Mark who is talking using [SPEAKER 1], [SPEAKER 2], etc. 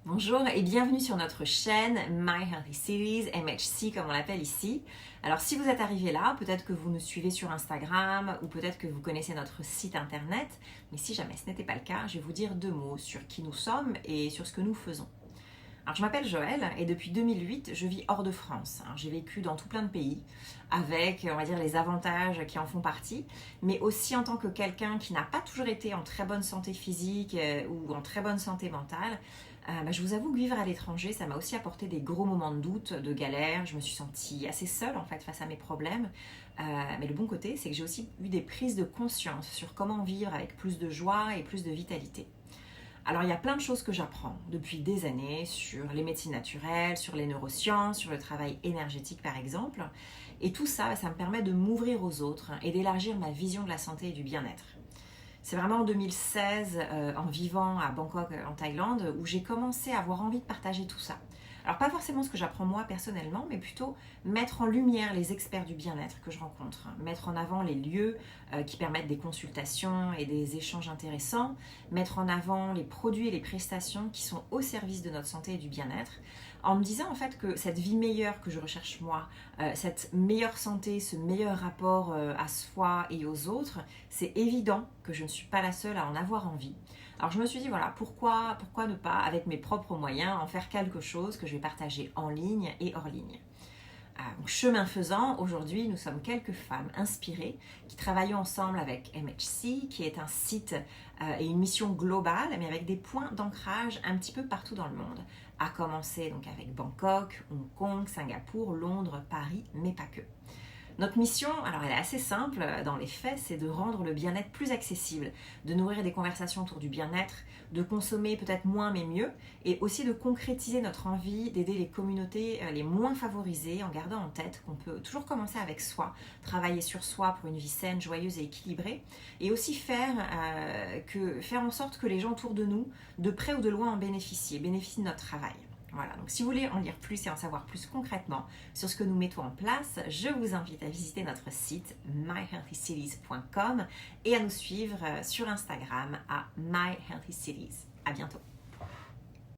[SPEAKER 1] Bonjour et bienvenue sur notre chaîne My Healthy Cities, MHC comme on l'appelle ici. Alors si vous êtes arrivé là, peut-être que vous nous suivez sur Instagram ou peut-être que vous connaissez notre site internet, mais si jamais ce n'était pas le cas, je vais vous dire deux mots sur qui nous sommes et sur ce que nous faisons. Alors je m'appelle Joëlle et depuis 2008, je vis hors de France. Alors, j'ai vécu dans tout plein de pays avec, on va dire, les avantages qui en font partie, mais aussi en tant que quelqu'un qui n'a pas toujours été en très bonne santé physique ou en très bonne santé mentale. Je vous avoue que vivre à l'étranger, ça m'a aussi apporté des gros moments de doute, de galère. Je me suis sentie assez seule en fait face à mes problèmes. Mais le bon côté, c'est que j'ai aussi eu des prises de conscience sur comment vivre avec plus de joie et plus de vitalité. Alors il y a plein de choses que j'apprends depuis des années sur les médecines naturelles, sur les neurosciences, sur le travail énergétique par exemple. Et tout ça, ça me permet de m'ouvrir aux autres et d'élargir ma vision de la santé et du bien-être. C'est vraiment en 2016, en vivant à Bangkok, en Thaïlande, où j'ai commencé à avoir envie de partager tout ça. Alors pas forcément ce que j'apprends moi personnellement, mais plutôt mettre en lumière les experts du bien-être que je rencontre, mettre en avant les lieux qui permettent des consultations et des échanges intéressants, mettre en avant les produits et les prestations qui sont au service de notre santé et du bien-être, en me disant en fait que cette vie meilleure que je recherche moi, cette meilleure santé, ce meilleur rapport à soi et aux autres, c'est évident que je ne suis pas la seule à en avoir envie. Alors je me suis dit voilà, pourquoi ne pas, avec mes propres moyens, en faire quelque chose que je vais partager en ligne et hors ligne. Chemin faisant, aujourd'hui, nous sommes quelques femmes inspirées qui travaillons ensemble avec MHC, qui est un site et une mission globale, mais avec des points d'ancrage un petit peu partout dans le monde. À commencer donc avec Bangkok, Hong Kong, Singapour, Londres, Paris, mais pas que. Notre mission, alors elle est assez simple dans les faits, c'est de rendre le bien-être plus accessible, de nourrir des conversations autour du bien-être, de consommer peut-être moins mais mieux, et aussi de concrétiser notre envie d'aider les communautés les moins favorisées en gardant en tête qu'on peut toujours commencer avec soi, travailler sur soi pour une vie saine, joyeuse et équilibrée, et aussi faire en sorte que les gens autour de nous, de près ou de loin, en bénéficient de notre travail. Voilà, donc si vous voulez en lire plus et en savoir plus concrètement sur ce que nous mettons en place, je vous invite à visiter notre site myhealthycities.com et à nous suivre sur Instagram à myhealthycities. À bientôt.